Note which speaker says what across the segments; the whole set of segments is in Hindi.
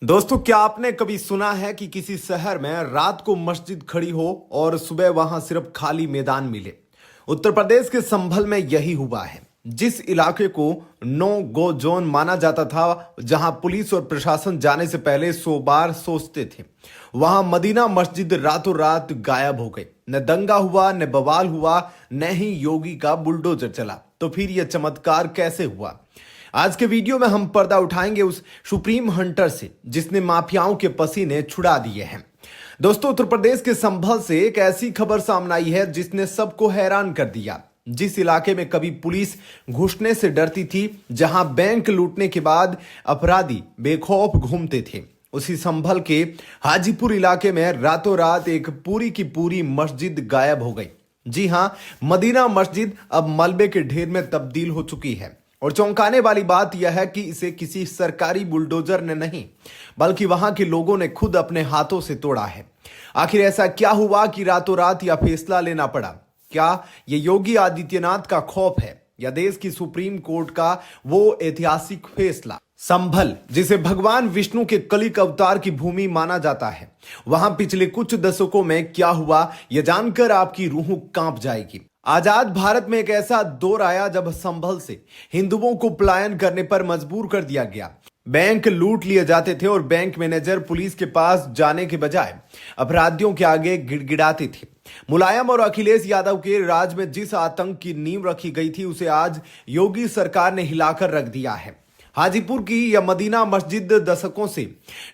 Speaker 1: दोस्तों, क्या आपने कभी सुना है कि किसी शहर में रात को मस्जिद खड़ी हो और सुबह वहां सिर्फ खाली मैदान मिले। उत्तर प्रदेश के संभल में यही हुआ है। जिस इलाके को नो गो जोन माना जाता था, जहां पुलिस और प्रशासन जाने से पहले 100 बार सोचते थे, वहां मदीना मस्जिद रातों रात गायब हो गई। न दंगा हुआ, न बवाल हुआ, न ही योगी का बुलडोजर चला। तो फिर यह चमत्कार कैसे हुआ? आज के वीडियो में हम पर्दा उठाएंगे उस सुप्रीम हंटर से जिसने माफियाओं के पसीने छुड़ा दिए हैं। दोस्तों, उत्तर प्रदेश के संभल से एक ऐसी खबर सामने आई है जिसने सबको हैरान कर दिया। जिस इलाके में कभी पुलिस घुसने से डरती थी, जहां बैंक लूटने के बाद अपराधी बेखौफ घूमते थे, उसी संभल के हाजीपुर इलाके में रातों रात एक पूरी की पूरी मस्जिद गायब हो गई। जी हां, मदीना मस्जिद अब मलबे के ढेर में तब्दील हो चुकी है। और चौंकाने वाली बात यह है कि इसे किसी सरकारी बुलडोजर ने नहीं, बल्कि वहां के लोगों ने खुद अपने हाथों से तोड़ा है। आखिर ऐसा क्या हुआ कि रातों रात यह फैसला लेना पड़ा? क्या ये योगी आदित्यनाथ का खौफ है या देश की सुप्रीम कोर्ट का वो ऐतिहासिक फैसला? संभल, जिसे भगवान विष्णु के कलिक अवतार की भूमि माना जाता है, वहां पिछले कुछ दशकों में क्या हुआ, यह जानकर आपकी रूह कांप जाएगी। आजाद भारत में एक ऐसा दौर आया जब संभल से हिंदुओं को पलायन करने पर मजबूर कर दिया गया। बैंक लूट लिए जाते थे और बैंक मैनेजर पुलिस के पास जाने के बजाय अपराधियों के आगे गिड़गिड़ाते थे। मुलायम और अखिलेश यादव के राज में जिस आतंक की नींव रखी गई थी, उसे आज योगी सरकार ने हिलाकर रख दिया है। हाजीपुर की यह मदीना मस्जिद दशकों से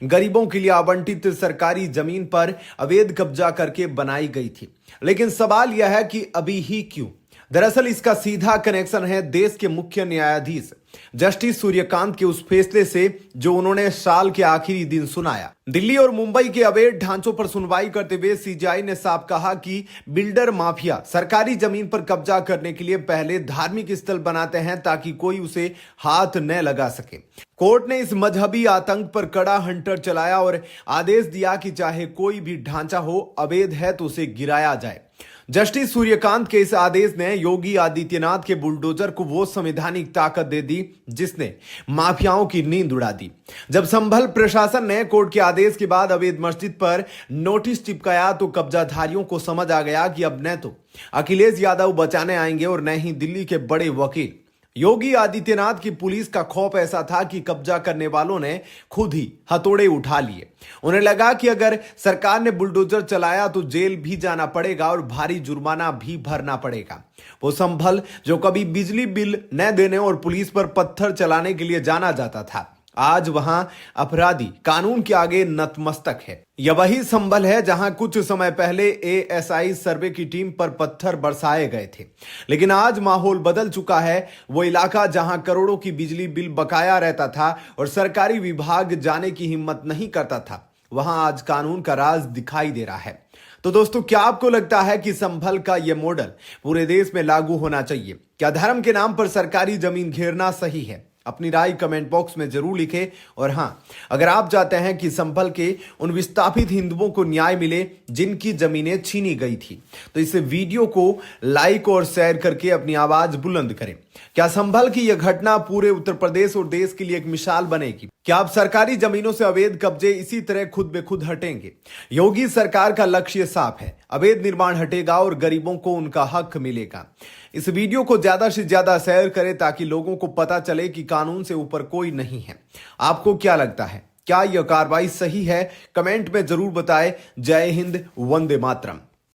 Speaker 1: गरीबों के लिए आवंटित सरकारी जमीन पर अवैध कब्जा करके बनाई गई थी। लेकिन सवाल यह है कि अभी ही क्यों? दरअसल इसका सीधा कनेक्शन है देश के मुख्य न्यायाधीश जस्टिस सूर्यकांत के उस फैसले से जो उन्होंने साल के आखिरी दिन सुनाया। दिल्ली और मुंबई के अवैध ढांचों पर सुनवाई करते हुए सीजेआई ने साफ कहा कि बिल्डर माफिया सरकारी जमीन पर कब्जा करने के लिए पहले धार्मिक स्थल बनाते हैं ताकि कोई उसे हाथ न लगा सके। कोर्ट ने इस मजहबी आतंक पर कड़ा हंटर चलाया और आदेश दिया कि चाहे कोई भी ढांचा हो, अवैध है तो उसे गिराया जाए। जस्टिस सूर्यकांत के इस आदेश ने योगी आदित्यनाथ के बुलडोजर को वो संवैधानिक ताकत दे दी जिसने माफियाओं की नींद उड़ा दी। जब संभल प्रशासन ने कोर्ट के आदेश के बाद अवैध मस्जिद पर नोटिस चिपकाया तो कब्जाधारियों को समझ आ गया कि अब न तो अखिलेश यादव बचाने आएंगे और न ही दिल्ली के बड़े वकील। योगी आदित्यनाथ की पुलिस का खौफ ऐसा था कि कब्जा करने वालों ने खुद ही हथौड़े उठा लिए। उन्हें लगा कि अगर सरकार ने बुलडोजर चलाया तो जेल भी जाना पड़ेगा और भारी जुर्माना भी भरना पड़ेगा। वो संभल जो कभी बिजली बिल न देने और पुलिस पर पत्थर चलाने के लिए जाना जाता था, आज वहां अपराधी कानून के आगे नतमस्तक है। यह वही संभल है जहां कुछ समय पहले एएसआई सर्वे की टीम पर पत्थर बरसाए गए थे, लेकिन आज माहौल बदल चुका है। वो इलाका जहां करोड़ों की बिजली बिल बकाया रहता था और सरकारी विभाग जाने की हिम्मत नहीं करता था, वहां आज कानून का राज दिखाई दे रहा है। तो दोस्तों, क्या आपको लगता है कि संभल का यह मॉडल पूरे देश में लागू होना चाहिए? क्या धर्म के नाम पर सरकारी जमीन घेरना सही है? अपनी राय कमेंट बॉक्स में जरूर लिखें। और हां, अगर आप चाहते हैं कि संभल के उन विस्थापित हिंदुओं को न्याय मिले जिनकी जमीनें छीनी गई थी, तो इस वीडियो को लाइक और शेयर करके अपनी आवाज बुलंद करें। क्या संभल की यह घटना पूरे उत्तर प्रदेश और देश के लिए एक मिसाल बनेगी? क्या अब सरकारी जमीनों से अवैध कब्जे इसी तरह खुद ब खुद हटेंगे? योगी सरकार का लक्ष्य साफ है, अवैध निर्माण हटेगा और गरीबों को उनका हक मिलेगा। इस वीडियो को ज्यादा से ज्यादा शेयर करें ताकि लोगों को पता चले कि कानून से ऊपर कोई नहीं है। आपको क्या लगता है? क्या यह कार्रवाई सही है? कमेंट में जरूर बताएं। जय हिंद, वंदे मातरम।